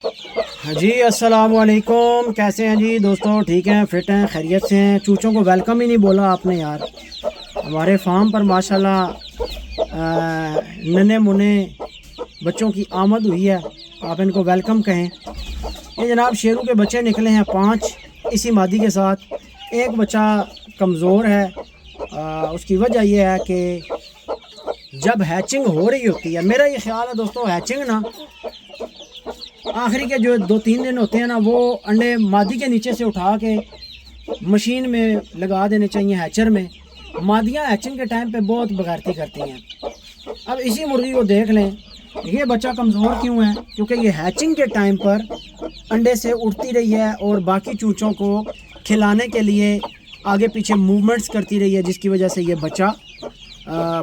हाँ जी, अस्सलाम वालेकुम। कैसे हैं जी दोस्तों? ठीक हैं, फिट हैं, खैरियत से हैं? चूचों को वेलकम ही नहीं बोला आपने यार। हमारे फार्म पर माशाल्लाह नन्हे मुन्ने बच्चों की आमद हुई है, आप इनको वेलकम कहें। ये जनाब शेरों के बच्चे निकले हैं 5 इसी मादी के साथ। एक बच्चा कमज़ोर है। उसकी वजह यह है कि जब हैचिंग हो रही होती है, मेरा ये ख्याल है दोस्तों, हैचिंग ना आखिरी के जो 2-3 दिन होते हैं ना, वो अंडे मादी के नीचे से उठा के मशीन में लगा देने चाहिए, हैचर में। मादियाँ हैचिंग के टाइम पे बहुत बगारती करती हैं। अब इसी मुर्गी को देख लें, ये बच्चा कमज़ोर क्यों है? क्योंकि ये हैचिंग के टाइम पर अंडे से उड़ती रही है और बाकी चूचों को खिलाने के लिए आगे पीछे मूवमेंट्स करती रही है, जिसकी वजह से ये बच्चा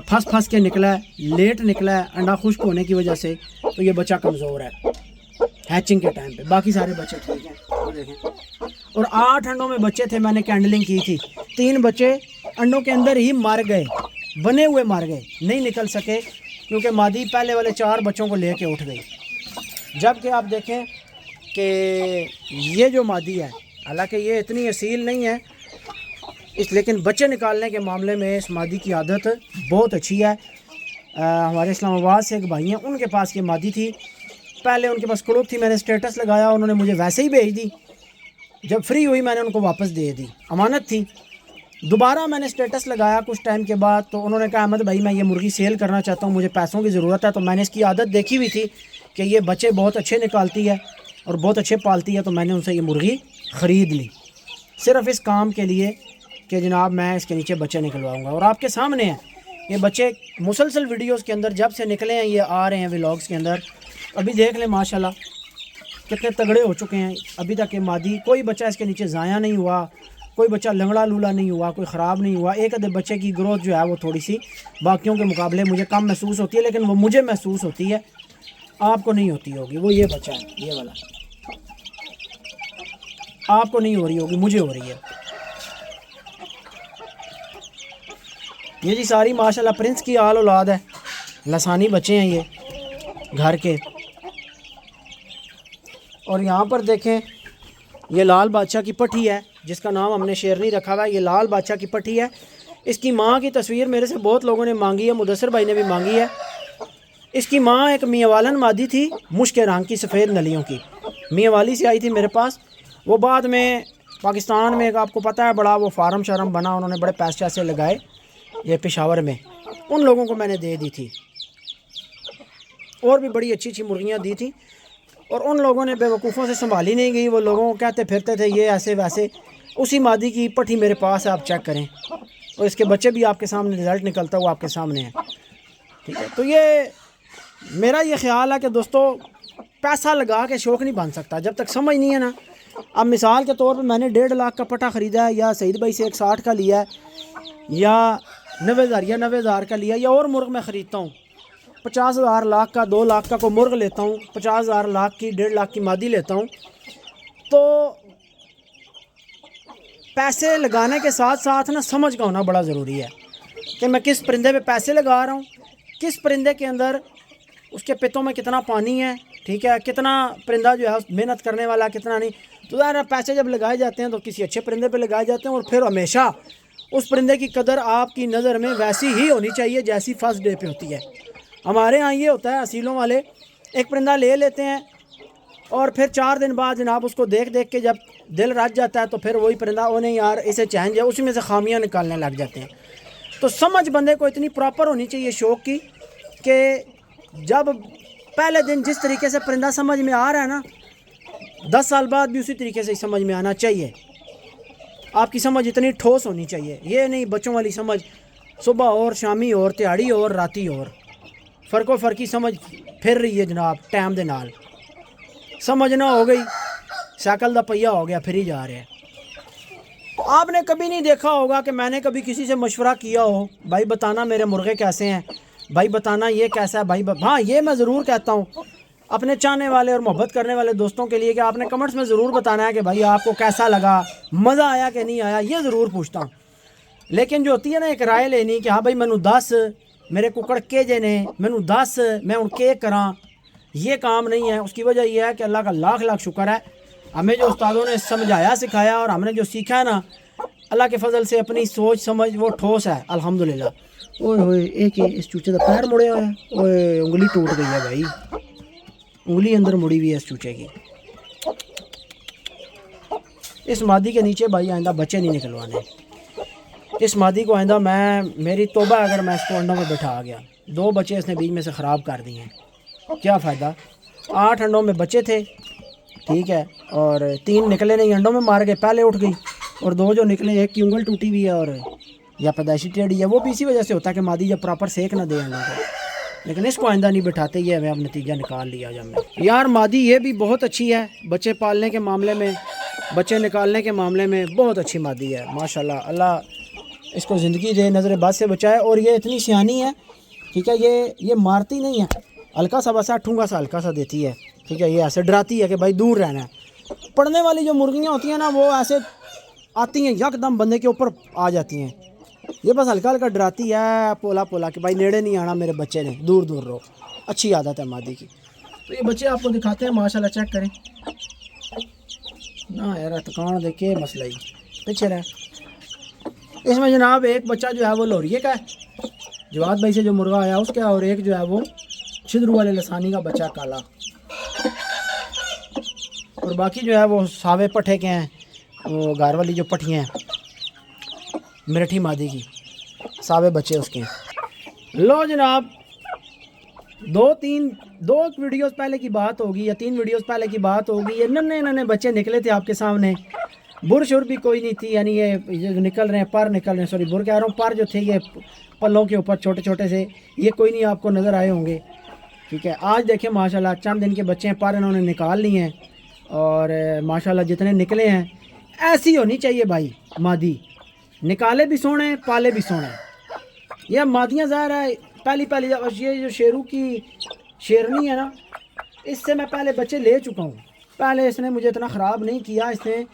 फंस के निकला है, लेट निकला है अंडा खुश्क होने की वजह से। तो ये बच्चा कमज़ोर है हैचिंग के टाइम पे। बाकी सारे बच्चे ठीक हैं, तो देखें। और 8 अंडों में बच्चे थे, मैंने कैंडलिंग की थी। 3 बच्चे अंडों के अंदर ही मर गए, बने हुए मर गए, नहीं निकल सके क्योंकि मादी पहले वाले 4 बच्चों को लेके उठ गई। जबकि आप देखें कि ये जो मादी है, हालांकि ये इतनी असील नहीं है लेकिन बच्चे निकालने के मामले में इस मादी की आदत बहुत अच्छी है। हमारे इस्लामाबाद से एक भाई हैं, उनके पास ये मादी थी। पहले उनके पास कुड़ुक थी, मैंने स्टेटस लगाया, उन्होंने मुझे वैसे ही भेज दी। जब फ्री हुई मैंने उनको वापस दे दी, अमानत थी। दोबारा मैंने स्टेटस लगाया कुछ टाइम के बाद, तो उन्होंने कहा अहमद भाई मैं ये मुर्गी सेल करना चाहता हूँ, मुझे पैसों की ज़रूरत है। तो मैंने इसकी आदत देखी हुई थी कि ये बच्चे बहुत अच्छे निकालती है और बहुत अच्छे पालती है, तो मैंने उनसे ये मुर्गी ख़रीद ली सिर्फ़ इस काम के लिए कि जनाब मैं इसके नीचे बच्चे निकलवाऊँगा। और आपके सामने हैं ये बच्चे, मुसलसल वीडियोज़ के अंदर जब से निकले हैं ये आ रहे हैं व्लॉग्स के अंदर। अभी देख लें माशाल्लाह कितने तगड़े हो चुके हैं। अभी तक ये मादी, कोई बच्चा इसके नीचे ज़ाया नहीं हुआ, कोई बच्चा लंगड़ा लूला नहीं हुआ, कोई ख़राब नहीं हुआ। एक आधे बच्चे की ग्रोथ जो है वो थोड़ी सी बाकियों के मुकाबले मुझे कम महसूस होती है, लेकिन वो मुझे महसूस होती है, आपको नहीं होती होगी। वो ये बच्चा है, ये वाला, आपको नहीं हो रही होगी, मुझे हो रही है। ये जी सारी माशाल्लाह प्रिंस की आल औलाद है, लसानी बच्चे हैं ये घर के। और यहाँ पर देखें ये लाल बादशाह की पट्टी है, जिसका नाम हमने शेरनी रखा हुआ है। ये लाल बादशाह की पट्टी है। इसकी माँ की तस्वीर मेरे से बहुत लोगों ने मांगी है, मुदस्सर भाई ने भी मांगी है। इसकी माँ एक मियाँवालन मादी थी, मुश्क रंग की, सफ़ेद नलियों की। मियाँवाली से आई थी मेरे पास। वो बाद में पाकिस्तान में, एक आपको पता है, बड़ा वो फार्म शार्म बना, उन्होंने बड़े पैसे वैसे लगाए ये पेशावर में, उन लोगों को मैंने दे दी थी। और भी बड़ी अच्छी अच्छी मुर्गियाँ दी थी और उन लोगों ने बेवकूफ़ों से संभाली नहीं गई। वो लोगों को कहते फिरते थे ये ऐसे वैसे। उसी मादी की पट्टी मेरे पास है, आप चेक करें। और इसके बच्चे भी आपके सामने, रिज़ल्ट निकलता हुआ आपके सामने है, ठीक है। तो ये मेरा ये ख्याल है कि दोस्तों पैसा लगा के शौक़ नहीं बन सकता जब तक समझ नहीं है ना। अब मिसाल के तौर पर मैंने 1.5 लाख का पट्टा ख़रीदा है, या सईद भाई से एक 60 का लिया है, या 90,000 या 90,000 का लिया, या और मुर्ग मैं ख़रीदता हूँ 50,000 लाख का, 2 लाख का कोई मुर्ग लेता हूँ, 50,000 लाख की, 1.5 लाख की मादी लेता हूँ। तो पैसे लगाने के साथ साथ ना समझ का होना बड़ा ज़रूरी है कि मैं किस परिंदे पे पैसे लगा रहा हूँ, किस परिंदे के अंदर उसके पितों में कितना पानी है, ठीक है, कितना परिंदा जो है मेहनत करने वाला, कितना नहीं। तो ज़रा पैसे जब लगाए जाते हैं तो किसी अच्छे परिंदे पे लगाए जाते हैं, और फिर हमेशा उस परिंदे की कदर आपकी नज़र में वैसी ही होनी चाहिए जैसी फर्स्ट डे पे होती है। हमारे यहाँ ये होता है, असीलों वाले एक परिंदा ले लेते हैं और फिर 4 दिन बाद जनाब उसको देख देख के जब दिल रच जाता है तो फिर वही परिंदा, ओ नहीं यार इसे चैन जाए, उसी में से खामियां निकालने लग जाते हैं। तो समझ बंदे को इतनी प्रॉपर होनी चाहिए शौक़ की कि जब पहले दिन जिस तरीके से परिंदा समझ में आ रहा है ना, 10 साल बाद भी उसी तरीके से समझ में आना चाहिए। आपकी समझ इतनी ठोस होनी चाहिए, ये नहीं बच्चों वाली समझ, सुबह और शामी और तिहाड़ी और राती और फ़र्को फ़र्की समझ फिर रही है जनाब। टाइम दे नाल समझ ना हो गई, साइकिल का पहिया हो गया, फिर ही जा रहे हैं। तो आपने कभी नहीं देखा होगा कि मैंने कभी किसी से मशवरा किया हो, भाई बताना मेरे मुर्गे कैसे हैं, भाई बताना ये कैसा है, भाई हाँ ये मैं ज़रूर कहता हूँ अपने चाहने वाले और मोहब्बत करने वाले दोस्तों के लिए कि आपने कमेंट्स में ज़रूर बताना है कि भाई आपको कैसा लगा, मज़ा आया कि नहीं आया, ये ज़रूर पूछता हूँ। लेकिन जो होती है ना एक राय लेनी कि हाँ भाई मैनू दस मेरे कुकड़ के जे ने, मैनू दस मैं हूँ के करा, ये काम नहीं है। उसकी वजह यह है कि अल्लाह का लाख लाख शुक्र है, हमें जो उस्तादों ने समझाया सिखाया और हमने जो सीखा है ना, अल्लाह के फजल से अपनी सोच समझ वो ठोस है अल्हम्दुलिल्लाह। ओए होए, एक इस चूचे का पैर मुड़े हुआ है, ओए उंगली टूट गई है भाई, उंगली अंदर मुड़ी हुई है इस चूचे की। इस मादी के नीचे भाई आइंदा बच्चे नहीं निकलवाने। इस मादी को आइंदा मेरी तौबा अगर मैं इसको अंडों में बैठा आ गया। 2 बच्चे इसने बीच में से ख़राब कर दिए हैं, क्या फ़ायदा। 8 अंडों में बच्चे थे, ठीक है, और 3 निकले नहीं, अंडों में मार के पहले उठ गई, और 2 जो निकले, एक की उंगल टूटी हुई है और या पैदाइशी टेढ़ी है। वो भी इसी वजह से होता है कि मादी जब प्रॉपर सेक ना दे अंडों को। लेकिन इसको आइंदा नहीं बैठाते, ये हमें अब नतीजा निकाल लिया जब मैं। यार मादी ये भी बहुत अच्छी है, बच्चे पालने के मामले में, बच्चे निकालने के मामले में बहुत अच्छी मादी है माशाल्लाह। अल्लाह इसको ज़िंदगी दे, नज़र बद से बचाए। और ये इतनी सियानी है, ठीक है, ये मारती नहीं है, हल्का सा बसा ठूंगा सा हल्का सा देती है, ठीक है। ये ऐसे डराती है कि भाई दूर रहना है। पड़ने वाली जो मुर्गियाँ होती हैं ना, वो ऐसे आती हैं यकदम बंदे के ऊपर आ जाती हैं। ये बस हल्का हल्का डराती है, पोला पोला कि भाई नेड़े नहीं आना मेरे बच्चे ने, दूर दूर रहो। अच्छी आदत है मादी की। तो ये बच्चे आपको दिखाते हैं माशाल्लाह, चेक करें ना यार, थकान देखे मसला ही पीछे रहे। इसमें जनाब एक बच्चा जो है वो लोरिये का है, जवाद भाई से जो मुर्गा आया उसका, और एक जो है वो छिद्रू वाले लसानी का बच्चा काला, और बाकी जो है वो सावे पट्ठे के हैं, वो गार वाली जो पट्टियाँ हैं मिरठी मादी की, सावे बच्चे उसके हैं। लो जनाब, 2 वीडियोस पहले की बात होगी या 3 वीडियोस पहले की बात होगी, ये नन्हे नन्हे बच्चे निकले थे आपके सामने। बुर शुर भी कोई नहीं थी, यानी ये जो निकल रहे हैं, पर निकल रहे हैं, सॉरी बुर कह रहा हूँ, पर जो थे ये पल्लों के ऊपर छोटे छोटे से, ये कोई नहीं आपको नज़र आए होंगे, ठीक है। आज देखें माशाल्लाह चंद दिन के बच्चे हैं, पर इन्होंने निकाल लिए हैं, और माशाल्लाह जितने निकले हैं ऐसी होनी चाहिए भाई मादी, निकाले भी सोने, पाले भी सोने। यह मादियाँ ज़ाहिर है पहली ये जो शेरू की शेरनी है ना, इससे मैं पहले बच्चे ले चुका हूँ। पहले इसने मुझे इतना ख़राब नहीं किया, इसने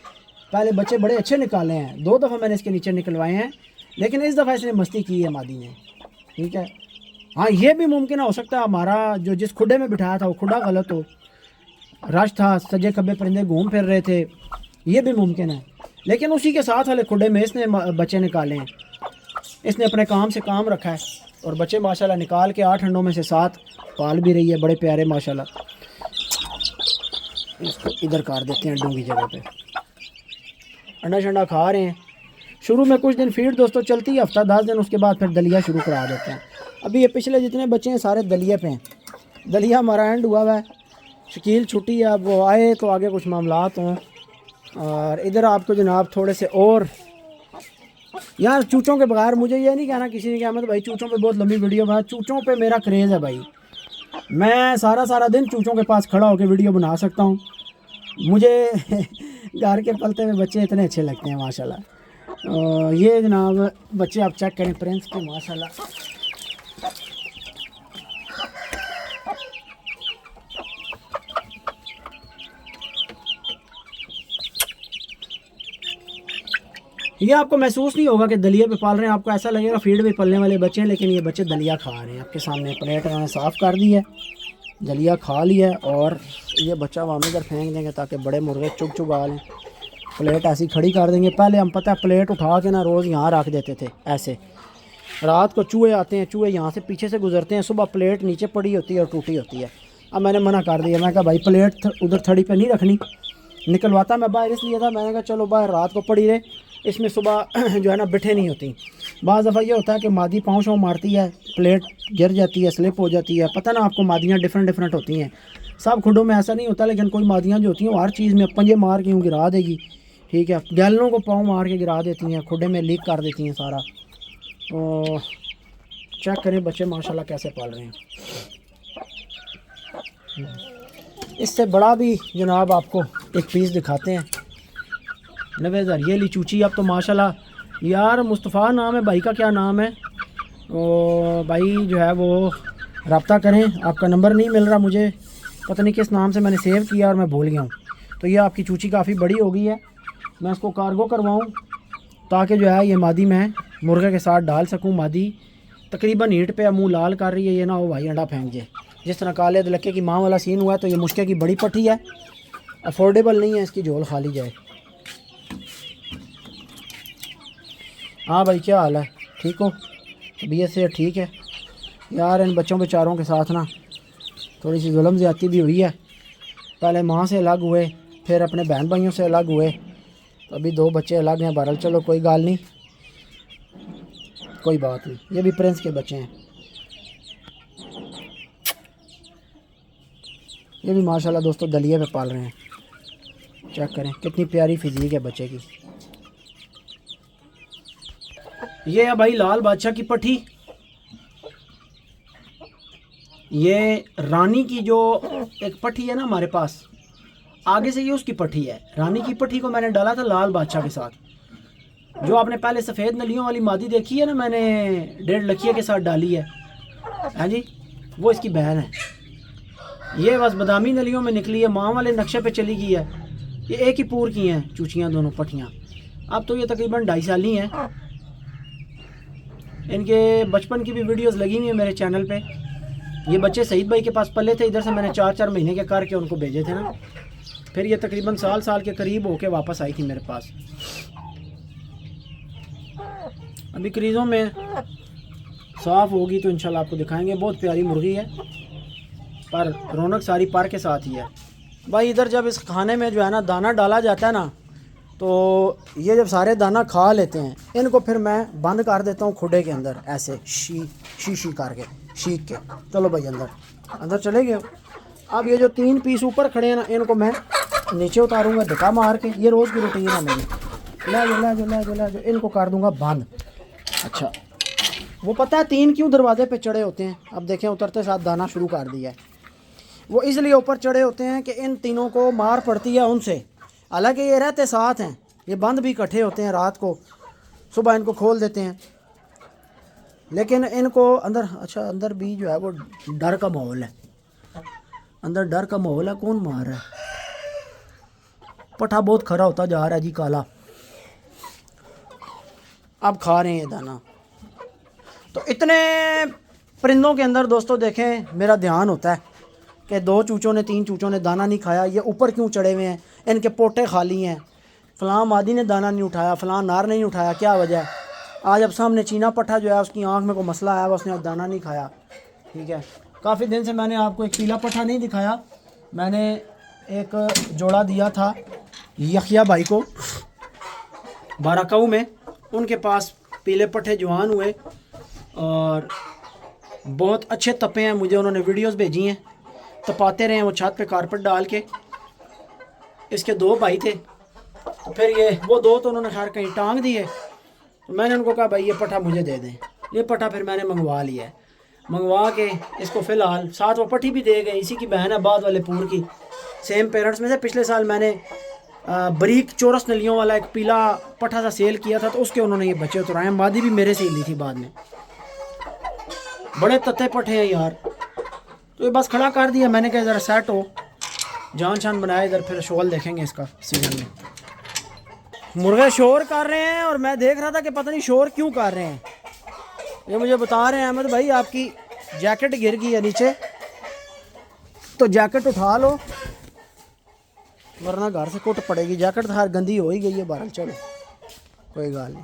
पहले बच्चे बड़े अच्छे निकाले हैं। 2 दफ़ा मैंने इसके नीचे निकलवाए हैं, लेकिन इस दफ़ा इसने मस्ती की है मादी ने, ठीक है। हाँ, ये भी मुमकिन हो सकता है हमारा जो जिस खुडे में बिठाया था वो खुडा गलत हो, रश था, सजे खब्बे परिंदे घूम फिर रहे थे, ये भी मुमकिन है। लेकिन उसी के साथ वाले खुडे में इसने बच्चे निकाले हैं, इसने अपने काम से काम रखा है, और बच्चे माशाल्लाह निकाल के 8 अंडों में से 7 पाल भी रही है, बड़े प्यारे माशाल्लाह। इसको इधर कर देते हैं अंडों की जगह पे, अंडा शंडा खा रहे हैं। शुरू में कुछ दिन फीड दोस्तों चलती है, हफ्ता 10 दिन, उसके बाद फिर दलिया शुरू करा देते हैं। अभी ये पिछले जितने बच्चे हैं सारे दलिया पे हैं, दलिया हमारा एंड हुआ हुआ है, शकील छुट्टी है, अब वो आए तो आगे कुछ मामलात हों। और इधर आपको जनाब थोड़े से और यार चूचों के बगैर मुझे ये नहीं कहना किसी ने कहा, मैं तो भाई चूचों पे बहुत लंबी वीडियो बना, चूचों पे मेरा क्रेज़ है भाई, मैं सारा दिन चूचों के पास खड़ा होकर वीडियो बना सकता हूँ। मुझे घर के पलते हुए बच्चे इतने अच्छे लगते हैं माशाल्लाह। ये जनाब बच्चे आप चेक करें प्रिंस के माशाल्लाह, ये आपको महसूस नहीं होगा कि दलिया पे पाल रहे हैं, आपको ऐसा लगेगा फीड पे पलने वाले बच्चे हैं, लेकिन ये बच्चे दलिया खा रहे हैं आपके सामने। प्लेट उन्होंने साफ़ कर दी है, दलिया खा लिया, और ये बच्चा वहाँ इधर फेंक देंगे ताकि बड़े मुर्गे चुग चुग आ लें। प्लेट ऐसी खड़ी कर देंगे। पहले हम पता है प्लेट उठा के ना रोज़ यहाँ रख देते थे ऐसे, रात को चूहे आते हैं, चूहे यहाँ से पीछे से गुजरते हैं, सुबह प्लेट नीचे पड़ी होती है और टूटी होती है। अब मैंने मना कर दिया, मैं कहा भाई प्लेट उधर थड़ी पे नहीं रखनी। निकलवाता मैं बाहर इसलिए था, मैंने कहा चलो बाहर रात को पड़ी रहे, इसमें सुबह जो है ना बिठे नहीं होती। बाज़ दफ़ा ये होता है कि मादी पाँव शाँव मारती है, प्लेट गिर जाती है, स्लिप हो जाती है। पता ना आपको मादियाँ डिफरेंट होती हैं, सब खुडों में ऐसा नहीं होता, लेकिन कोई मादियाँ जो होती हैं वो हर चीज़ में पंजे मार के यूँ गिरा देगी, ठीक है। गैलनों को पाँव मार के गिरा देती हैं, खुडे में लीक कर देती हैं सारा। तो चेक करें बच्चे माशाल्लाह कैसे पाल रहे हैं। इससे बड़ा भी जनाब आपको एक पीस दिखाते हैं, 90,000 ये ली चूची। अब तो माशाल्लाह यार मुस्तफ़ा नाम है भाई का, क्या नाम है वो भाई जो है वो रब्ता करें, आपका नंबर नहीं मिल रहा मुझे, पता नहीं किस नाम से मैंने सेव किया और मैं भूल गया हूँ। तो ये आपकी चूची काफ़ी बड़ी हो गई है, मैं इसको कार्गो करवाऊँ ताकि जो है ये मादी मैं मुर्गे के साथ डाल सकूँ। मादी तकरीबन हीट पे मुँह लाल कर रही है, ये ना हो भाई अंडा फेंक जाए, जिस तरह काले दलक्के की माँ वाला सीन हुआ है, तो ये मुश्के की बड़ी पट्टी है, अफोर्डेबल नहीं है, इसकी झोल खा ली जाए। हाँ भाई, क्या हाल है? ठीक हो? तबीयत से ठीक है यार। इन बच्चों बेचारों के साथ ना थोड़ी सी जुल्म ज़्यादती भी हुई है। पहले माँ से अलग हुए, फिर अपने बहन भाइयों से अलग हुए, तो अभी 2 बच्चे अलग हैं। बहरहाल चलो कोई गाल नहीं, कोई बात नहीं। ये भी प्रिंस के बच्चे हैं। ये भी माशाल्लाह दोस्तों दलिए पे पाल रहे हैं। चेक करें कितनी प्यारी फिजीक है बच्चे की। ये है भाई लाल बादशाह की पट्टी। ये रानी की जो एक पट्टी है ना हमारे पास, आगे से ये उसकी पट्टी है। रानी की पट्टी को मैंने डाला था लाल बादशाह के साथ। जो आपने पहले सफ़ेद नलियों वाली मादी देखी है ना, मैंने 1.5 लखिए के साथ डाली है, हाँ जी, वो इसकी बहन है। ये बस बादामी नलियों में निकली है, माँ वाले नक्शे पे चली गई है। ये एक ही पूर की हैं चूचियाँ दोनों पट्टियाँ। अब तो ये तकरीबन 2.5 साल ही हैं। इनके बचपन की भी वीडियोस लगी हुई है मेरे चैनल पे। ये बच्चे सईद भाई के पास पले थे, इधर से मैंने 4-4 महीने के करके उनको भेजे थे ना। फिर ये तकरीबन साल के करीब होके वापस आई थी मेरे पास। अभी क्रीज़ों में साफ़ होगी तो इंशाल्लाह आपको दिखाएंगे। बहुत प्यारी मुर्गी है, पर रौनक सारी पर के साथ ही है भाई। इधर जब इस खाने में जो है ना दाना डाला जाता है ना, तो ये जब सारे दाना खा लेते हैं, इनको फिर मैं बंद कर देता हूँ खुडे के अंदर, ऐसे शी करके शीख के। चलो भाई अंदर चले गए। अब ये जो 3 पीस ऊपर खड़े हैं ना, इनको मैं नीचे उतारूँगा धक्का मार के। ये रोज़ की रूटीन है मेरी। ला जो इनको कर दूँगा बंद। अच्छा, वो पता है 3 क्यों दरवाजे पे चढ़े होते हैं? अब देखें, उतरते साथ दाना शुरू कर दिया है। वो इसलिए ऊपर चढ़े होते हैं कि इन तीनों को मार पड़ती है उनसे। हालांकि ये रहते साथ हैं, ये बंद भी इकट्ठे होते हैं रात को, सुबह इनको खोल देते हैं, लेकिन इनको अंदर, अच्छा अंदर भी जो है वो डर का माहौल है। अंदर डर का माहौल है। कौन मार रहा है? पठा बहुत खरा होता जा रहा है जी, काला। अब खा रहे हैं ये दाना। तो इतने परिंदों के अंदर दोस्तों देखें, मेरा ध्यान होता है कि 2 चूचों ने 3 चूचों ने दाना नहीं खाया। ये ऊपर क्यों चढ़े हुए हैं? इनके पोटे खाली हैं। फ़लाँ मादी ने दाना नहीं उठाया, फ़लाँ नार नहीं उठाया, क्या वजह है? आज अब सामने चीना पट्ठा जो है उसकी आंख में कोई मसला आया, उसने आज दाना नहीं खाया। ठीक है, काफ़ी दिन से मैंने आपको एक पीला पट्ठा नहीं दिखाया। मैंने एक जोड़ा दिया था यखिया भाई को बाराकाऊ में, उनके पास पीले पट्ठे जवान हुए और बहुत अच्छे तपे हैं। मुझे उन्होंने वीडियोस भेजी हैं, तपाते रहे हैं वो छत पे कारपेट डाल के। इसके 2 भाई थे, तो फिर ये वो 2 तो उन्होंने खैर कहीं टांग दिए। तो मैंने उनको कहा भाई ये पट्ठा मुझे दे दें। ये पट्ठा फिर मैंने मंगवा लिया है। मंगवा के इसको फ़िलहाल साथ वो पट्टी भी दे गए। इसी की बहन है बाद वाले पूर की, सेम पेरेंट्स में से। पिछले साल मैंने बरीक चौरस नलियों वाला एक पीला पट्ठा सा सेल किया था, तो उसके उन्होंने ये बच्चे उतराए। मादी भी मेरे से ही ली थी बाद में। बड़े तत्ते पट्ठे हैं यार। तो ये बस खड़ा कर दिया मैंने, कहा ज़रा सेट हो, जान शान बनाया। इधर फिर शोल देखेंगे इसका सीजन में। मुर्गे शोर कर रहे हैं और मैं देख रहा था कि पता नहीं शोर क्यों कर रहे हैं। ये मुझे बता रहे हैं अहमद भाई आपकी जैकेट गिर गई है नीचे, तो जैकेट उठा लो वरना घर से कुट पड़ेगी। जैकेट तो हर गंदी हो ही गई है। बहरहाल चलो कोई गाल नहीं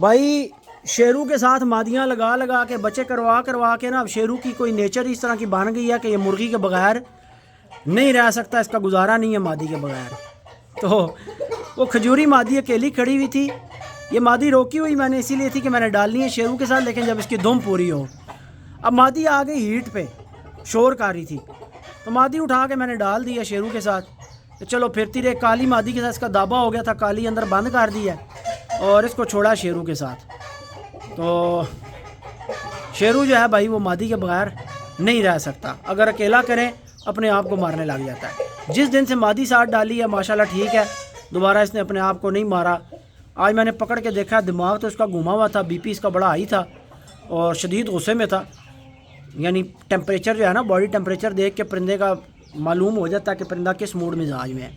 भाई। शेरू के साथ मादियाँ लगा के बच्चे करवा के ना, अब शेरू की कोई नेचर इस तरह की बन गई है कि ये मुर्गी के बगैर नहीं रह सकता। इसका गुजारा नहीं है मादी के बगैर। तो वो खजूरी मादी अकेली खड़ी हुई थी। ये मादी रोकी हुई मैंने इसीलिए थी कि मैंने डालनी है शेरू के साथ, लेकिन जब इसकी दुम पूरी हो। अब मादी आ गई हीट पे, शोर कर रही थी, तो मादी उठा के मैंने डाल दिया शेरू के साथ। तो चलो फिरती रहे। काली मादी के साथ इसका दाबा हो गया था, काली अंदर बंद कर दिया और इसको छोड़ा शेरू के साथ। तो शेरू जो है भाई वो मादी के बगैर नहीं रह सकता। अगर अकेला करें अपने आप को मारने लग जाता है। जिस दिन से मादी साथ डाली है माशाल्लाह ठीक है, दोबारा इसने अपने आप को नहीं मारा। आज मैंने पकड़ के देखा, दिमाग तो इसका घुमा हुआ था, बीपी इसका बड़ा हाई था और शदीद गुस्से में था। यानी टेम्परेचर जो है ना, बॉडी टेम्परेचर देख के परिंदे का मालूम हो जाता है कि परिंदा किस मूड मिजाज में है।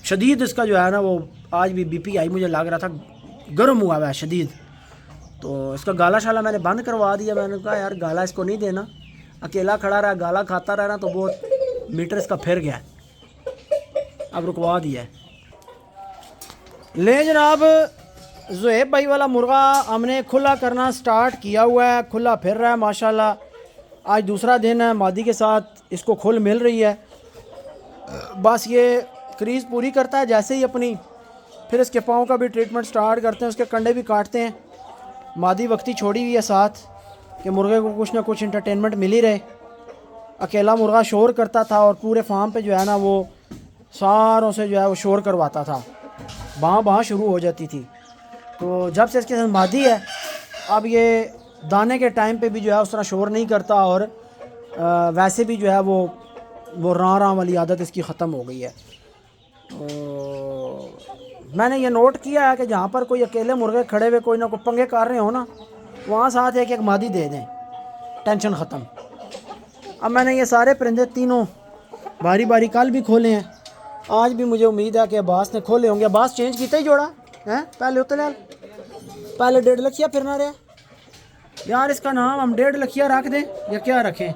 शदीद इसका जो है ना वो आज भी बीपी आई, मुझे लग रहा था गर्म हुआ है शदीद। तो इसका गाला शाला मैंने बंद करवा दिया। मैंने कहा यार गाला इसको नहीं देना, अकेला खड़ा रहा गाला खाता रहना तो बहुत मीटर इसका फिर गया, अब रुकवा दिया है। ले जनाब, ज़ुहैब भाई वाला मुर्गा हमने खुला करना स्टार्ट किया हुआ है, खुला फिर रहा है माशाल्लाह। आज दूसरा दिन है, मादी के साथ इसको खुल मिल रही है। बस ये क्रीज़ पूरी करता है जैसे ही अपनी, फिर इसके पाँव का भी ट्रीटमेंट स्टार्ट करते हैं, उसके कंडे भी काटते हैं। मादी वक्ती छोड़ी हुई है साथ कि मुर्गे को कुछ ना कुछ इंटरटेनमेंट मिल ही रहे। अकेला मुर्गा शोर करता था और पूरे फार्म पे जो है ना वो सारों से जो है वो शोर करवाता था, बाँ बाँ शुरू हो जाती थी। तो जब से इसके साथ मादी है, अब ये दाने के टाइम पे भी जो है उस तरह शोर नहीं करता और वैसे भी जो है वो रां वाली आदत इसकी ख़त्म हो गई है। तो मैंने ये नोट किया है कि जहाँ पर कोई अकेले मुर्गे खड़े हुए कोई ना कोई पंगे कर रहे हो ना, वहाँ साथ एक एक मादी दे दें, टेंशन ख़त्म। अब मैंने ये सारे परिंदे तीनों बारी बारी कल भी खोले हैं, आज भी मुझे उम्मीद है कि अब्बास ने खोले होंगे। अब्बास चेंज किया ही जोड़ा हैं, पहले उतने लाल, पहले 1.5 लखिया फिरना रहा यार। इसका नाम हम 1.5 लखिया रख दें या क्या रखें?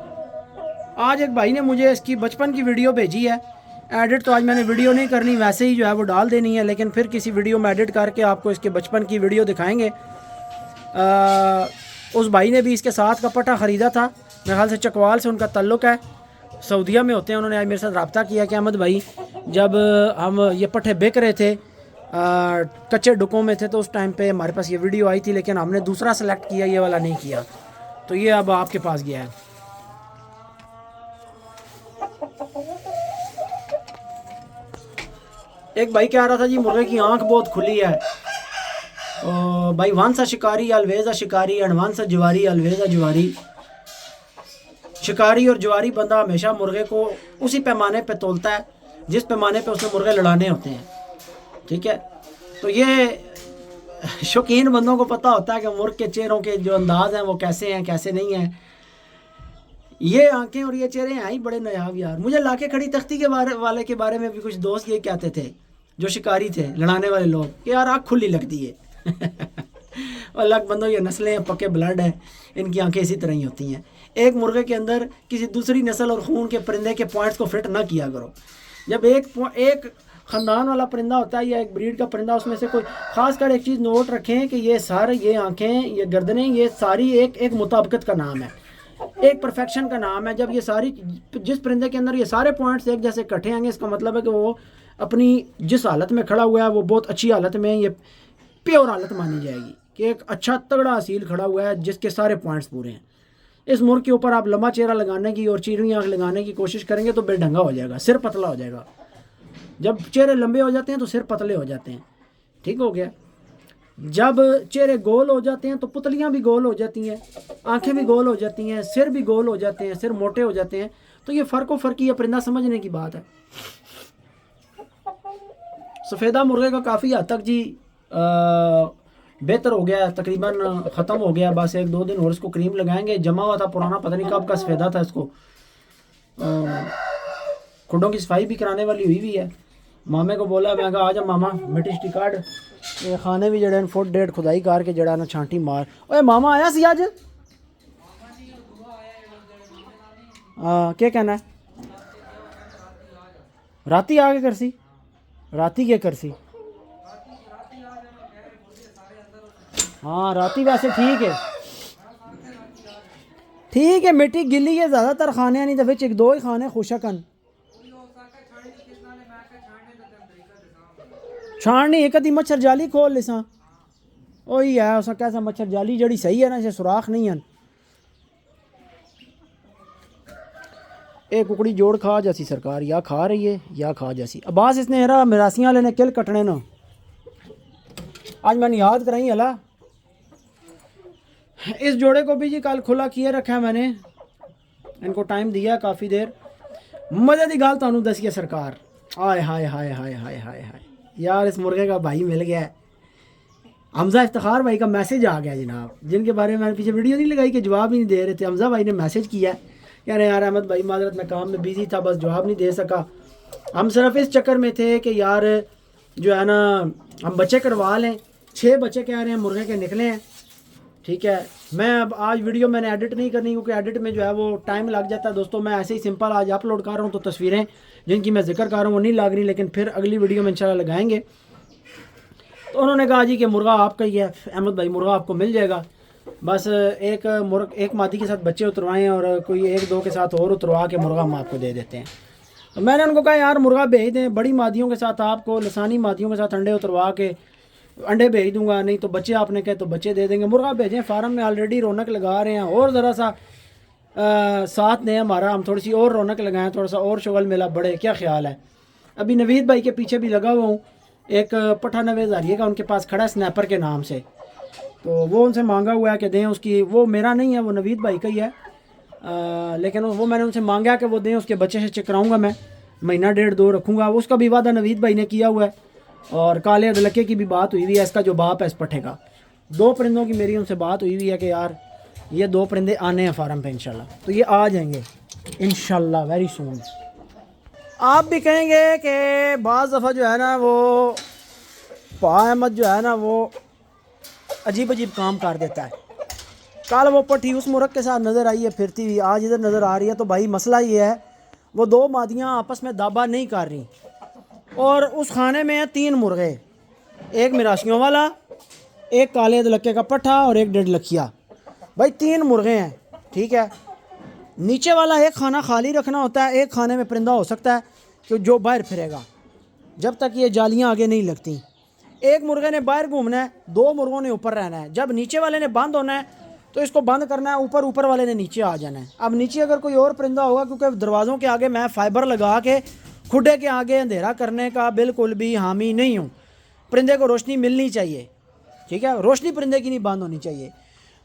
आज एक भाई ने मुझे इसकी बचपन की वीडियो भेजी है, एडिट तो आज मैंने वीडियो नहीं करनी, वैसे ही जो है वो डाल देनी है, लेकिन फिर किसी वीडियो में एडिट करके आपको इसके बचपन की वीडियो दिखाएंगे। उस भाई ने भी इसके साथ का पट्टा ख़रीदा था, मेरे ख्याल से चकवाल से उनका ताल्लुक़ है, सऊदीया में होते हैं। उन्होंने आज मेरे साथ रब्ता किया कि अहमद भाई जब हम ये पट्टे बेच रहे थे कच्चे डुकों में थे तो उस टाइम पे हमारे पास ये वीडियो आई थी, लेकिन हमने दूसरा सेलेक्ट किया, ये वाला नहीं किया, तो ये अब आपके पास गया है। एक भाई कह रहा था जी मुर्गे की आंख बहुत खुली है। भाई वंस अ शिकारी अलवेज अ शिकारी एंड वंस अ ज्वारी अलवेज अ ज्वारी। शिकारी और ज्वारी बंदा हमेशा मुर्गे को उसी पैमाने पे तोलता है जिस पैमाने पे उसने मुर्गे लड़ाने होते हैं, ठीक है। तो ये शौकीन बंदों को पता होता है कि मुर्ग के चेहरों के जो अंदाज हैं वो कैसे हैं कैसे नहीं हैं। ये आंखें और ये चेहरे हैं ही बड़े नायाब यार। मुझे लाके खड़ी तख्ती के वाले के बारे में भी कुछ दोस्त ये कहते थे जो शिकारी थे, लड़ाने वाले लोग, कि यार आँख खुली लगती है। अलग बंदों ये नस्लें हैं, पक्के ब्लड हैं, इनकी आंखें इसी तरह ही होती हैं। एक मुर्गे के अंदर किसी दूसरी नस्ल और खून के परिंदे के पॉइंट्स को फिट ना किया करो। जब एक ख़ानदान वाला परिंदा होता है या एक ब्रीड का परिंदा, उसमें से कोई ख़ास कर एक चीज़ नोट रखें कि ये सर, ये आंखें, ये गर्दनें, ये सारी एक मुताबिकत का नाम है, एक परफेक्शन का नाम है। जब ये सारी, जिस परिंदे के अंदर ये सारे पॉइंट्स एक जैसे इकट्ठे आएंगे, इसका मतलब है कि वो अपनी जिस हालत में खड़ा हुआ है वो बहुत अच्छी हालत में, ये प्योर हालत मानी जाएगी कि एक अच्छा तगड़ा असील खड़ा हुआ है जिसके सारे पॉइंट्स पूरे हैं। इस मुर्ग के ऊपर आप लंबा चेहरा लगाने की और चीरवी आँख लगाने की कोशिश करेंगे तो बेढंगा हो जाएगा, सिर पतला हो जाएगा। जब चेहरे लंबे हो जाते हैं तो सिर पतले हो जाते हैं, ठीक हो गया। जब चेहरे गोल हो जाते हैं तो पुतलियाँ भी गोल हो जाती हैं, आंखें भी गोल हो जाती हैं, सिर भी गोल हो जाते हैं, सिर मोटे हो जाते हैं। तो ये फ़र्क ये परिंदा समझने की बात है। सफ़ेदा मुर्गे का काफ़ी हद तक जी बेहतर हो गया, तकरीबन ख़त्म हो गया। बस 1-2 दिन और इसको क्रीम लगाएंगे। जमा हुआ था पुराना, पता नहीं कब का सफ़ेदा था। इसको खुडों की सफाई भी कराने वाली हुई है। मामे को बोला, मैं कहा आजा मामा मिट्टी शिट्टी काट, ये खाने भी जड़े फुट डेढ़ खुदाई करके जड़ा ना छांटी मार। ओए मामा आया सी अज? क्या कहना है? राती आके करसी, राती क्या करसी? हाँ राती वैसे ठीक है मिट्टी गिली है, ज़्यादातर खाने नहीं तो फिर 1-2 ही खाने खुशकन छाण नहीं। एक अधी मच्छर जाली खोल लिसा, वही है उस कैसा मच्छर जाली जड़ी सही है ना, इसे सुराख नहीं है। एक कुकड़ी जोड़ खा जैसी सरकार, या खा रही है या खा जैसी। अब्बास इसने हरा मिरासियाँ वाले ने किल कटने ना, आज मैंने याद कराई हला। इस जोड़े को भी जी कल खुला किए रखा है मैंने, इनको टाइम दिया काफ़ी देर। मज़े की गल तुहानू दसिए सरकार, आय हाय हाय हाय हाय हाय हाय यार, इस मुर्गे का भाई मिल गया है। हमजा इफ्तिखार भाई का मैसेज आ गया जनाब, जिनके बारे में मैंने पीछे वीडियो नहीं लगाई कि जवाब ही नहीं दे रहे थे। हमजा भाई ने मैसेज किया, यार अहमद भाई माजरत मैं काम में बिजी था, बस जवाब नहीं दे सका। हम सिर्फ इस चक्कर में थे कि यार जो है ना हम बच्चे करवा लें। 6 बच्चे कह रहे हैं मुर्गे के निकले हैं, ठीक है। मैं अब आज वीडियो मैंने एडिट नहीं करनी क्योंकि एडिट में जो है वो टाइम लग जाता है दोस्तों। मैं ऐसे ही सिंपल आज अपलोड कर रहा हूँ, तो तस्वीरें जिनकी मैं जिक्र कर रहा हूँ वो नहीं लग रही, लेकिन फिर अगली वीडियो में इंशाल्लाह लगाएंगे। तो उन्होंने कहा जी कि मुर्गा आपका ही है अहमद भाई, मुर्गा आपको मिल जाएगा, बस एक मादी के साथ बच्चे उतरवाएँ और कोई एक दो के साथ और उतरवा के मुर्गा हम आपको दे देते हैं। तो मैंने उनको कहा यार मुर्गा भेज दें, बड़ी मादियों के साथ आपको लसानी मादियों के साथ अंडे उतरवा के अंडे भेज दूंगा, नहीं तो बच्चे आपने कहे तो बच्चे दे देंगे। मुर्गा भेजें, फार्म में ऑलरेडी रौनक लगा रहे हैं, और ज़रा सा साथ ने हमारा, हम थोड़ी सी और रौनक लगाएं, थोड़ा सा और शुगल मेला बढ़े, क्या ख्याल है। अभी नवीद भाई के पीछे भी लगा हुआ हूँ, एक पठा नवेज़ हारिए का उनके पास खड़ा स्नैपर के नाम से, तो वो उनसे मांगा हुआ है कि दें उसकी, वो मेरा नहीं है, वो नवीद भाई का ही है, लेकिन वो मैंने उनसे मांगा कि वो दें, उसके बच्चे से चकराऊँगा मैं, महीना डेढ़ दो रखूँगा, उसका भी वादा नवीद भाई ने किया हुआ है। और काले अदलके की भी बात हुई हुई है, इसका जो बाप है इस पट्ठे का, दो परिंदों की मेरी उनसे बात हुई हुई है कि यार ये दो परिंदे आने हैं फार्म पे इंशाल्लाह, तो ये आ जाएंगे इंशाल्लाह वेरी सून। आप भी कहेंगे कि बाज़ दफ़ा जो है ना वो पा अहमद जो है ना वो अजीब अजीब काम कर देता है। कल वो पट्टी उस मुर्ग के साथ नज़र आई है फिरती हुई, आज इधर नज़र आ रही है। तो भाई मसला ये है, वो दो मादियाँ आपस में दाबा नहीं कर रही, और उस खाने में 3 मुर्गे, एक मिराशियों वाला, एक काले अदलके का पट्ठा और एक 1.5 लखिया। भाई 3 मुर्गे हैं, ठीक है। नीचे वाला एक खाना खाली रखना होता है, एक खाने में परिंदा हो सकता है कि जो बाहर फिरेगा जब तक ये जालियाँ आगे नहीं लगती। एक मुर्गे ने बाहर घूमना है, 2 मुर्गों ने ऊपर रहना है। जब नीचे वाले ने बंद होना है तो इसको बंद करना है, ऊपर वाले ने नीचे आ जाना है। अब नीचे अगर कोई और परिंदा होगा, क्योंकि दरवाज़ों के आगे मैं फ़ाइबर लगा के खुडे के आगे अंधेरा करने का बिल्कुल भी हामी नहीं हूँ। परिंदे को रोशनी मिलनी चाहिए, ठीक है, रोशनी परिंदे की नहीं बंद होनी चाहिए।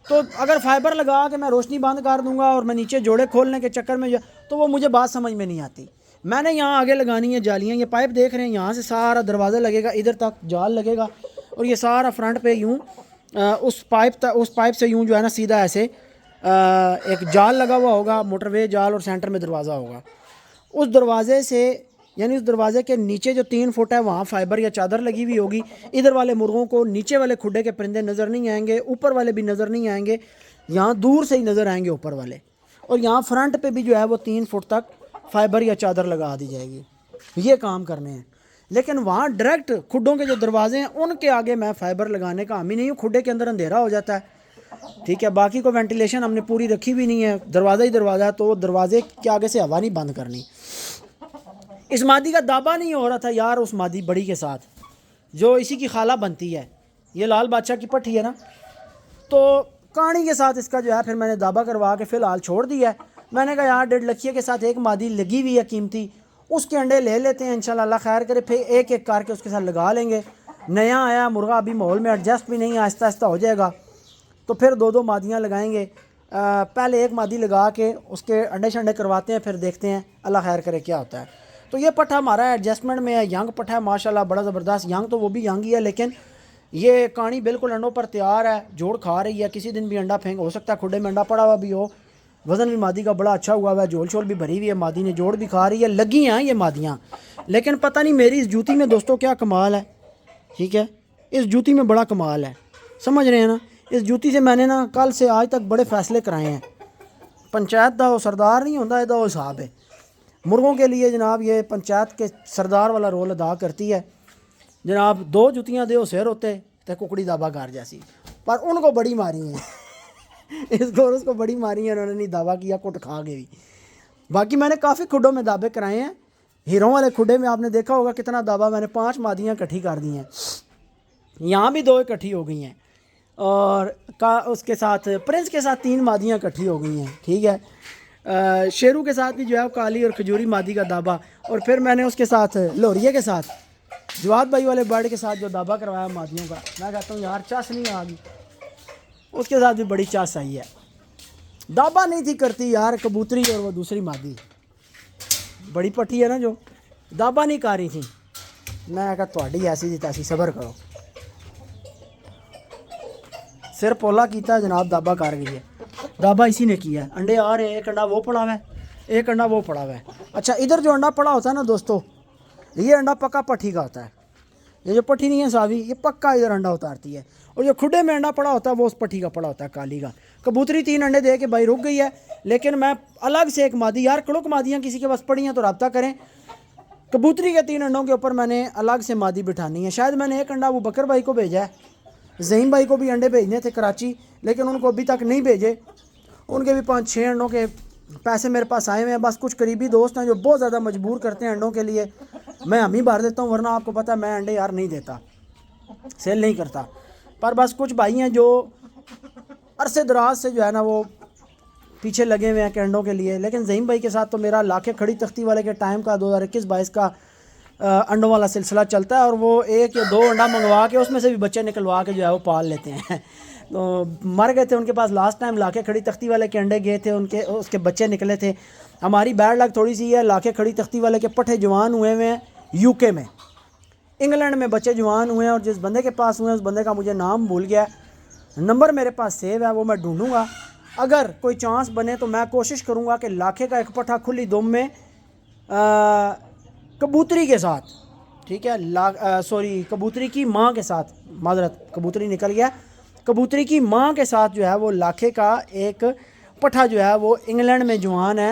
तो अगर फाइबर लगा के मैं रोशनी बंद कर दूंगा और मैं नीचे जोड़े खोलने के चक्कर में तो वो मुझे बात समझ में नहीं आती। मैंने यहाँ आगे लगानी है जालियाँ, ये पाइप देख रहे हैं, यहाँ से सारा दरवाज़ा लगेगा, इधर तक जाल लगेगा, और ये सारा फ्रंट पे यूँ उस पाइप से यूँ जो है ना सीधा ऐसे एक जाल लगा हुआ होगा, मोटरवे जाल, और सेंटर में दरवाज़ा होगा। उस दरवाज़े से यानी उस दरवाज़े के नीचे जो 3 फुट है वहाँ फाइबर या चादर लगी हुई होगी। इधर वाले मुर्गों को नीचे वाले खुडे के परिंदे नज़र नहीं आएंगे, ऊपर वाले भी नज़र नहीं आएंगे, यहाँ दूर से ही नज़र आएंगे ऊपर वाले। और यहाँ फ्रंट पे भी जो है वो 3 फुट तक फाइबर या चादर लगा दी जाएगी। ये काम करने हैं, लेकिन वहाँ डायरेक्ट खुडों के जो दरवाजे हैं उनके आगे मैं फ़ाइबर लगाने का हामी नहीं हूँ। खुडे के अंदर अंधेरा हो जाता है, ठीक है। बाकी को वेंटिलेशन हमने पूरी रखी भी नहीं है, दरवाज़ा ही दरवाज़ा है, तो दरवाजे के आगे से हवा नहीं बंद करनी। इस मादी का दाबा नहीं हो रहा था यार उस मादी बड़ी के साथ जो इसी की खाला बनती है, ये लाल बादशाह की पट्टी है ना, तो कहानी के साथ इसका जो है फिर मैंने दाबा करवा के फ़िलहाल छोड़ दिया है। मैंने कहा यार 1.5 लखिए के साथ एक मादी लगी हुई है कीमती, उसके अंडे ले लेते हैं इंशाल्लाह, अल्लाह खैर करे, फिर एक एक करके उसके साथ लगा लेंगे। नया आया मुर्गा, अभी माहौल में एडजस्ट भी नहीं, आहिस्ता आहिस्ता हो जाएगा, तो फिर 2-2 मादियाँ लगाएंगे। पहले एक मादी लगा के उसके अंडे शंडे करवाते हैं, फिर देखते हैं अल्लाह खैर करे क्या होता है। तो ये पट्ठा हमारा एडजस्टमेंट में है, यंग पट्ठा है माशाल्लाह, बड़ा ज़बरदस्त यंग, तो वो भी यंग ही है, लेकिन ये कहानी बिल्कुल अंडों पर तैयार है, जोड़ खा रही है, किसी दिन भी अंडा फेंक, हो सकता है खुडे में अंडा पड़ा हुआ भी हो। वज़न भी मादी का बड़ा अच्छा हुआ है, झोल छोल भी भरी हुई है, मादी ने जोड़ भी खा रही है, लगी हैं ये मादियाँ। लेकिन पता नहीं मेरी इस जूती में दोस्तों क्या कमाल है, ठीक है, इस जूती में बड़ा कमाल है, समझ रहे हैं ना। इस जूती से मैंने ना कल से आज तक बड़े फ़ैसले कराए हैं। पंचायत का वो सरदार नहीं होता, ये तो हिसाब है। मुर्गों के लिए जनाब ये पंचायत के सरदार वाला रोल अदा करती है जनाब। 2 जुतियाँ दे सिर होते तो कुकड़ी दाबा घर जैसी, पर उनको बड़ी मारी है इसको और उसको बड़ी मारी है, उन्होंने नहीं दावा किया, कुट खा गए भी। बाकी मैंने काफ़ी खुडों में दाबे कराए हैं। हीरों वाले खुडे में आपने देखा होगा कितना दाबा, मैंने 5 मादियाँ इकट्ठी कर दी हैं, यहाँ भी 2 इकट्ठी हो गई हैं, और उसके साथ प्रिंस के साथ 3 मादियाँ इकट्ठी हो गई हैं, ठीक है। शेरू के साथ भी जो है काली और खजूरी मादी का दाबा, और फिर मैंने उसके साथ लोहरिए के साथ जवाद भाई वाले बर्ड के साथ जो दाबा करवाया मादियों का, मैं कहता हूँ यार चास नहीं आ गई, उसके साथ भी बड़ी चास आई है। दाबा नहीं थी करती यार कबूतरी और वो दूसरी मादी बड़ी पट्टी है ना जो दाबा नहीं कर रही थी। मैं कहा थोड़ी ऐसी थी तैसी, सबर करो, सिर पोला किया जनाब, दाबा कर गई है, दाबा इसी ने किया है। अंडे आ रहे हैं, एक अंडा वो पड़ा हुआ है, एक अंडा वो पड़ा हुआ है। अच्छा, इधर जो अंडा पड़ा होता है ना दोस्तों, ये अंडा पक्का पट्टी का होता है, ये जो पट्टी नहीं है सावी, ये पक्का इधर अंडा उतारती है। और जो खुडे में अंडा पड़ा होता है वो उस पट्टी का पड़ा होता है काली का। कबूतरी 3 अंडे दे के भाई रुक गई है, लेकिन मैं अलग से एक मादी, यार कड़ुक मादियाँ किसी के पास पड़ी हैं तो रब्ता करें। कबूतरी के 3 अंडों के ऊपर मैंने अलग से मादी बिठानी है। शायद मैंने एक अंडा वो बकर भाई को भेजा है, ज़हीम भाई को भी अंडे भेजने थे कराची, लेकिन उनको अभी तक नहीं भेजे। उनके भी 5-6 अंडों के पैसे मेरे पास आए हुए हैं। बस कुछ करीबी दोस्त हैं जो बहुत ज़्यादा मजबूर करते हैं अंडों के लिए, मैं हम ही भर देता हूँ, वरना आपको पता है मैं अंडे यार नहीं देता, सेल नहीं करता। पर बस कुछ भाई हैं जो अरसे दराज से जो है ना वो पीछे लगे हुए हैं कि अंडों के लिए। लेकिन ज़हीम भाई के साथ तो मेरा लाखे खड़ी तख्ती वाले के टाइम का 2021-22 का अंडों वाला सिलसिला चलता है, और वो 1 या 2 अंडा मंगवा के उसमें से भी बच्चे निकलवा के जो है वो पाल लेते हैं। तो मर गए थे उनके पास लास्ट टाइम, लाखे खड़ी तख्ती वाले के अंडे गए थे, उनके उसके बच्चे निकले थे। हमारी बैड लक थोड़ी सी है, लाखे खड़ी तख्ती वाले के पट्ठे जवान हुए हुए हैं यूके में, इंग्लैंड में बच्चे जवान हुए हैं। और जिस बंदे के पास हुए हैं उस बंदे का मुझे नाम भूल गया, नंबर मेरे पास सेव है, वो मैं ढूंढूंगा। अगर कोई चांस बने तो मैं कोशिश करूंगा कि लाखे का एक पट्ठा खुली दुम में कबूतरी के साथ, ठीक है, सॉरी कबूतरी की माँ के साथ, माजरत कबूतरी निकल गया, कबूतरी की माँ के साथ जो है वो लाखे का एक पट्ठा जो है वो इंग्लैंड में जवान है।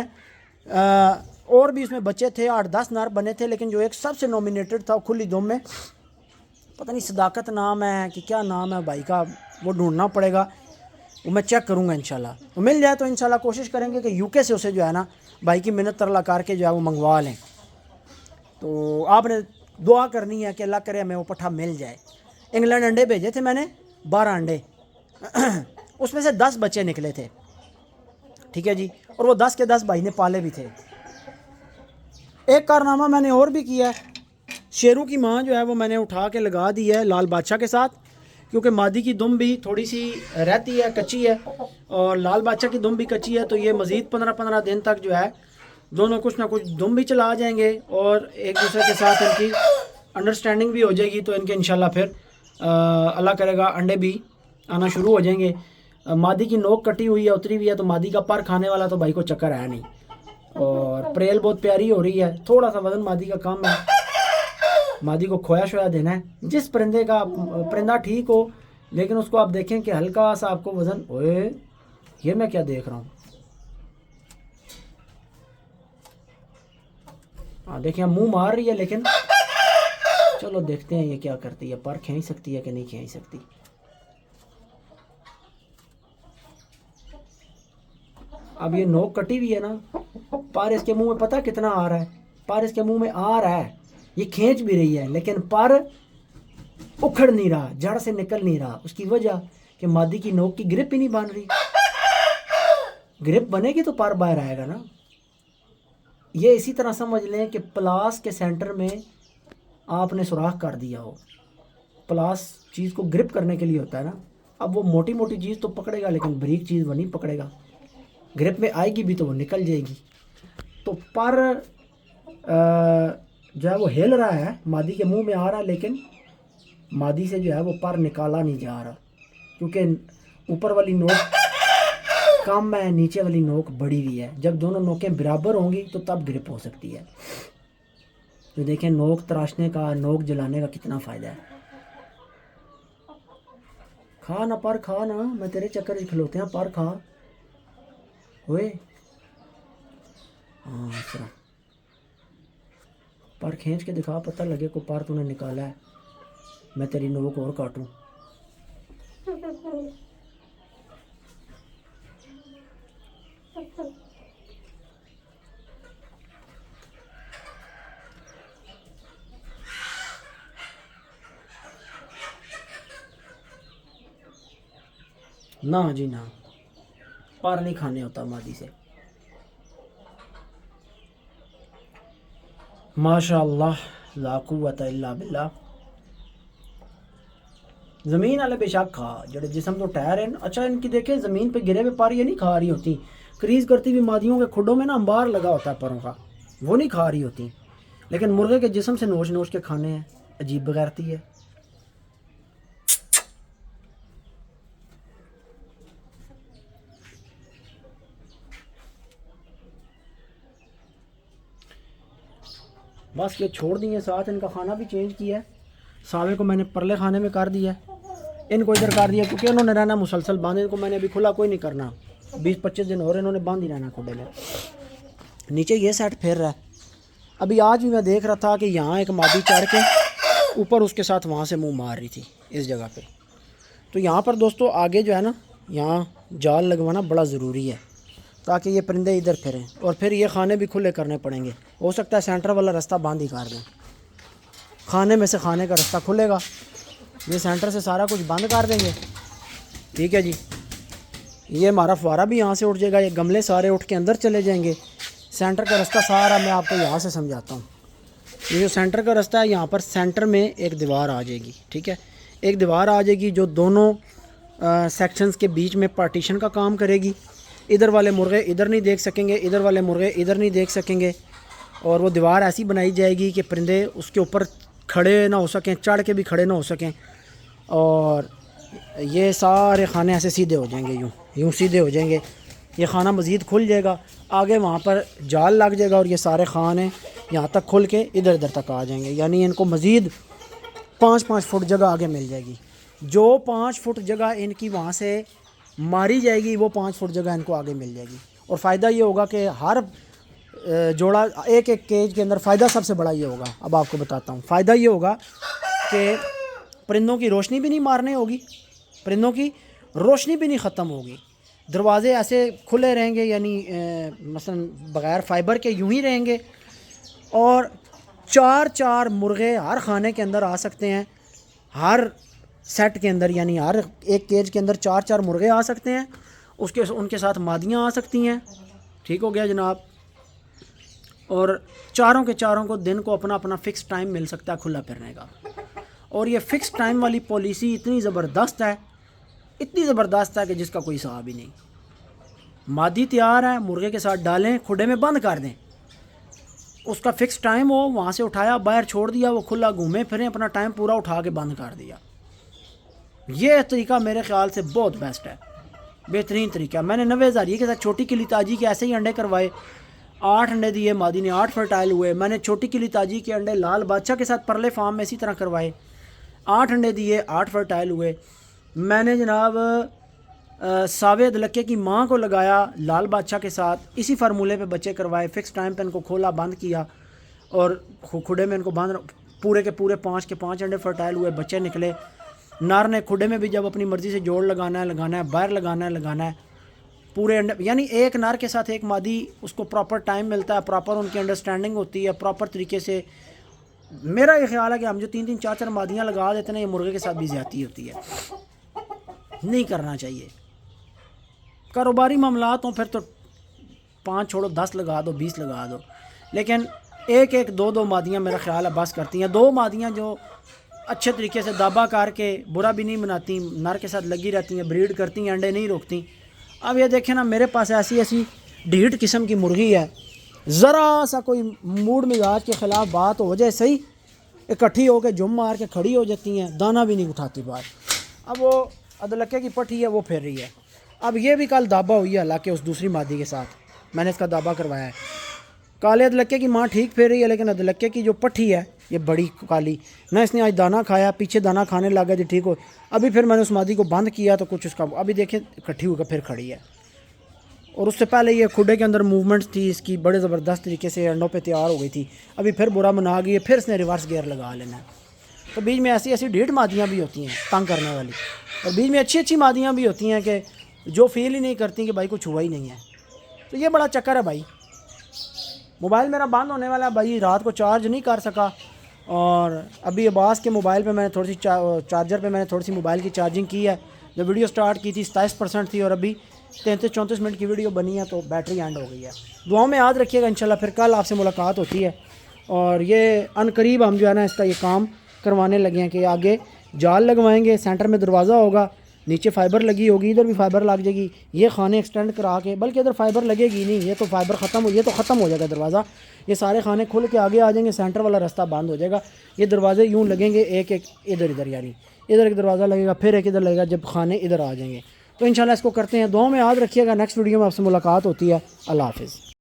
और भी उसमें बच्चे थे, 8-10 नर बने थे, लेकिन जो एक सबसे नॉमिनेटेड था खुली दुम में, पता नहीं सदाकत नाम है कि क्या नाम है भाई का, वो ढूंढना पड़ेगा, वो मैं चेक करूँगा इंशाल्लाह। तो मिल जाए तो इंशाल्लाह कोशिश करेंगे कि यूके से उसे जो है ना भाई की मिन्नत तरला करके जो है वो मंगवा लें। तो आपने दुआ करनी है कि अल्लाह करे हमें वो पट्ठा मिल जाए। इंग्लैंड अंडे भेजे थे मैंने, 12 अंडे उसमें से 10 बच्चे निकले थे, ठीक है जी, और वो 10 के 10 भाई ने पाले भी थे। एक कारनामा मैंने और भी किया है, शेरों की माँ जो है वो मैंने उठा के लगा दी है लाल बादशाह के साथ, क्योंकि मादी की दुम भी थोड़ी सी रहती है, कच्ची है, और लाल बादशाह की दुम भी कच्ची है। तो ये मज़ीद 15-15 दिन तक जो है दोनों कुछ ना कुछ दुम भी चला जाएंगे और एक दूसरे के साथ इनकी अंडरस्टैंडिंग भी हो जाएगी। तो इनके इंशाल्लाह फिर अल्लाह करेगा अंडे भी आना शुरू हो जाएंगे। मादी की नोक कटी हुई है, उतरी हुई है, तो मादी का पर खाने वाला तो भाई को चक्कर है नहीं। और प्रेल बहुत प्यारी हो रही है, थोड़ा सा वज़न मादी का कम है, मादी को खोया शोया देना है। जिस परिंदे का परिंदा ठीक हो, लेकिन उसको आप देखें कि हल्का सा आपको वज़न, ओए ये मैं क्या देख रहा हूँ, हाँ देखिए मुंह मार रही है, लेकिन चलो देखते हैं ये क्या करती है, पर खींच सकती है कि नहीं खींच सकती। अब ये नोक कटी हुई है ना, पर इसके मुंह में पता कितना आ रहा है, पर इसके मुंह में आ रहा है, ये खींच भी रही है, लेकिन पर उखड़ नहीं रहा, जड़ से निकल नहीं रहा। उसकी वजह कि मादी की नोक की ग्रिप ही नहीं बन रही। ग्रिप बनेगी तो पर बाहर आएगा ना। ये इसी तरह समझ लें कि प्लास के सेंटर में आपने सुराख कर दिया हो। प्लास चीज़ को ग्रिप करने के लिए होता है ना। अब वो मोटी मोटी चीज़ तो पकड़ेगा, लेकिन बारीक चीज़ वो नहीं पकड़ेगा। ग्रिप में आएगी भी तो वो निकल जाएगी। तो पर जो है वो हिल रहा है, मादी के मुंह में आ रहा है, लेकिन मादी से जो है वो पर निकाला नहीं जा रहा, क्योंकि ऊपर वाली नोक कम है, नीचे वाली नोक बड़ी हुई है। जब दोनों नोकें बराबर होंगी तो तब ग्रिप हो सकती है। तो देखें नोक तराशने का, नोक जलाने का कितना फ़ायदा है। खा ना पर खा ना, मैं तेरे चक्कर से खिलौते हैं, पर खा ओए। हाँ सरा पर खींच के दिखा, पता लगे को पर तूने निकाला है, मैं तेरी नोक और काटूं। ना जी ना, पर नहीं खाने होता मादी से। माशाअल्लाह ला कुव्वता इल्ला बिल्लाह। ज़मीन वाले बेशक खा, जड़े जिसम तो टहर हैं। अच्छा इनकी देखें ज़मीन पे गिरे हुए पर ये नहीं खा रही होती। क्रीज करती हुई मादियों के खुडों में ना अंबार लगा होता है परों का, वो नहीं खा रही होती, लेकिन मुर्गे के जिसम से नोच नोच के खाने हैं। अजीब बगैरती है। बस ये छोड़ दिए, साथ इनका खाना भी चेंज किया है। सावे को मैंने परले खाने में कर दिया, इनको इधर कर दिया, क्योंकि उन्होंने रहना मुसलसल बांधे, इनको मैंने अभी खुला कोई नहीं करना, 20-25 दिन हो रहे इन्होंने बांध ही रहना खुडे में। नीचे ये सेट फिर रहा है। अभी आज भी मैं देख रहा था कि यहाँ एक मादी चढ़ के ऊपर उसके साथ वहाँ से मुंह मार रही थी इस जगह पे। तो यहाँ पर दोस्तों आगे जो है ना, यहाँ जाल लगवाना बड़ा ज़रूरी है ताकि ये परिंदे इधर फिरें, और फिर ये खाने भी खुले करने पड़ेंगे। हो सकता है सेंटर वाला रास्ता बंद ही कर दें, खाने में से खाने का रास्ता खुलेगा, ये सेंटर से सारा कुछ बंद कर देंगे। ठीक है जी, ये हमारा फुवारा भी यहाँ से उठ जाएगा, ये गमले सारे उठ के अंदर चले जाएंगे। सेंटर का रास्ता सारा मैं आपको यहाँ से समझाता हूँ। ये जो सेंटर का रास्ता है, यहाँ पर सेंटर में एक दीवार आ जाएगी। ठीक है, एक दीवार आ जाएगी जो दोनों सेक्शंस के बीच में पार्टीशन का काम करेगी। इधर वाले मुर्गे इधर नहीं देख सकेंगे, इधर वाले मुर्गे इधर नहीं देख सकेंगे, और वो दीवार ऐसी बनाई जाएगी कि परिंदे उसके ऊपर खड़े ना हो सकें, चढ़ के भी खड़े ना हो सकें, और ये सारे खाने ऐसे सीधे हो जाएंगे, यूँ सीधे हो जाएंगे। ये खाना मज़ीद खुल जाएगा, आगे वहाँ पर जाल लग जाएगा, और ये सारे खाने यहाँ तक खुल के इधर इधर तक आ जाएंगे। यानी इनको मज़ीद 5-5 फुट जगह आगे मिल जाएगी। जो 5 फुट जगह इनकी वहाँ से मारी जाएगी, वो 5 फुट जगह इनको आगे मिल जाएगी। और फ़ायदा ये होगा कि हर जोड़ा एक केज के अंदर, फ़ायदा सबसे बड़ा ये होगा, अब आपको बताता हूँ। फ़ायदा ये होगा कि परिंदों की रोशनी भी नहीं मारने होगी, परिंदों की रोशनी भी नहीं ख़त्म होगी, दरवाज़े ऐसे खुले रहेंगे, यानी मसलन बग़ैर फ़ाइबर के यूँ ही रहेंगे, और 4-4 मुर्गे हर खाने के अंदर आ सकते हैं, हर सेट के अंदर, यानी हर एक केज के अंदर 4-4 मुर्गे आ सकते हैं, उनके साथ मादियाँ आ सकती हैं। ठीक हो गया जनाब। और चारों के चारों को दिन को अपना अपना फ़िक्स टाइम मिल सकता है खुला फिरने का। और ये फ़िक्स टाइम वाली पॉलिसी इतनी ज़बरदस्त है, इतनी ज़बरदस्त है कि जिसका कोई हिसाब ही नहीं। मादी तैयार है, मुर्गे के साथ डालें, खुडे में बंद कर दें, उसका फ़िक्स टाइम हो, वहाँ से उठाया बाहर छोड़ दिया, वो खुला घूमे फिरें, अपना टाइम पूरा उठा के बंद कर दिया। ये तरीका मेरे ख़्याल से बहुत बेस्ट है, बेहतरीन तरीका। मैंने 90,000 के साथ छोटी किली ताजी के ऐसे ही अंडे करवाए, 8 अंडे दिए, मादी ने 8 फर्टाइल हुए। मैंने छोटी किली ताजी के अंडे लाल बादशाह के साथ परले फार्म में इसी तरह करवाए, 8 अंडे दिए, 8 फर्टाइल हुए। मैंने जनाब सावे अदलक्के की माँ को लगाया लाल बादशाह के साथ, इसी फार्मूले पे बच्चे करवाए, फ़िक्स टाइम पे इनको खोला, बंद किया, और खुडे में इनको बांध, पूरे के पूरे 5 के 5 अंडे फर्टाइल हुए, बच्चे निकले। नर ने खुडे में भी जब अपनी मर्ज़ी से जोड़ लगाना है, बाहर लगाना है, पूरे अंडे, यानी एक नर के साथ एक मादी, उसको प्रॉपर टाइम मिलता है, प्रॉपर उनकी अंडरस्टैंडिंग होती है, प्रॉपर तरीके से। मेरा ये ख्याल है कि हम जो 3-3 4-4 मादियाँ लगा देते हैं, ये मुर्गे के साथ भी ज़्यादती होती है, नहीं करना चाहिए। कारोबारी मामलात हों फिर तो 5 छोड़ो, 10 लगा दो, 20 लगा दो, लेकिन 1-1 2-2 मादियाँ मेरा ख्याल है बस करती हैं। 2 मादियाँ जो अच्छे तरीके से दाबा करके, बुरा भी नहीं बनाती, नर के साथ लगी रहती हैं, ब्रीड करती हैं, अंडे नहीं रोकती। अब ये देखें ना, मेरे पास ऐसी ढीठ किस्म की मुर्गी है, ज़रा सा कोई मूड मिजाज के ख़िलाफ़ बात हो जाए, सही इकट्ठी होकर जुम मार के खड़ी हो जाती हैं, दाना भी नहीं उठाती बात। अब वो अदलक्के की पट्टी है, वो फिर रही है। अब ये भी कल दाबा हुई है, हालांकि उस दूसरी मादी के साथ मैंने इसका दाबा करवाया है। काले अदलक्के की माँ ठीक फिर रही है, लेकिन अदलक्के की जो पट्टी है, ये बड़ी काली ना, इसने आज दाना खाया, पीछे दाना खाने लगा जी, ठीक हो। अभी फिर मैंने उस मादी को बंद किया तो कुछ उसका, अभी देखें इकट्ठी होकर फिर खड़ी है। और उससे पहले ये खुडे के अंदर मूवमेंट्स थी इसकी, बड़े ज़बरदस्त तरीके से अंडों पे तैयार हो गई थी। अभी फिर बुरा मना गई है, फिर इसने रिवर्स गियर लगा लेना है। तो बीच में ऐसी ढीठ मादियाँ भी होती हैं तंग करने वाली, और बीच में अच्छी मादियाँ भी होती हैं कि जो फील ही नहीं करती कि भाई कुछ हुआ ही नहीं है। तो ये बड़ा चक्कर है भाई। मोबाइल मेरा बंद होने वाला है भाई, रात को चार्ज नहीं कर सका, और अभी अब्बास के मोबाइल पे मैंने थोड़ी सी चार्जर पे मैंने थोड़ी सी मोबाइल की चार्जिंग की है। जब वीडियो स्टार्ट की थी 27% थी, और अभी 33-34 मिनट की वीडियो बनी है, तो बैटरी एंड हो गई है। दुआओं में याद रखिएगा, इंशाल्लाह फिर कल आपसे मुलाकात होती है। और ये अनकरीब हम जो है ना इसका ये काम करवाने लगे हैं कि आगे जाल लगवाएंगे, सेंटर में दरवाज़ा होगा, नीचे फाइबर लगी होगी, इधर भी फाइबर लग जाएगी, ये खाने एक्सटेंड करा के, बल्कि इधर फाइबर लगेगी नहीं, ये तो फाइबर ख़त्म हो जाएगा दरवाज़ा, ये सारे खाने खुल के आगे आ जाएंगे, सेंटर वाला रास्ता बंद हो जाएगा। ये दरवाजे यूँ लगेंगे एक इधर, यानी इधर एक दरवाज़ा लगेगा, फिर एक इधर लगेगा, जब खाने इधर आ जाएंगे। तो इंशाल्लाह इसको करते हैं। दुआ में याद रखिएगा। नेक्स्ट वीडियो में आपसे मुलाकात होती है। अल्लाह हाफ़िज़।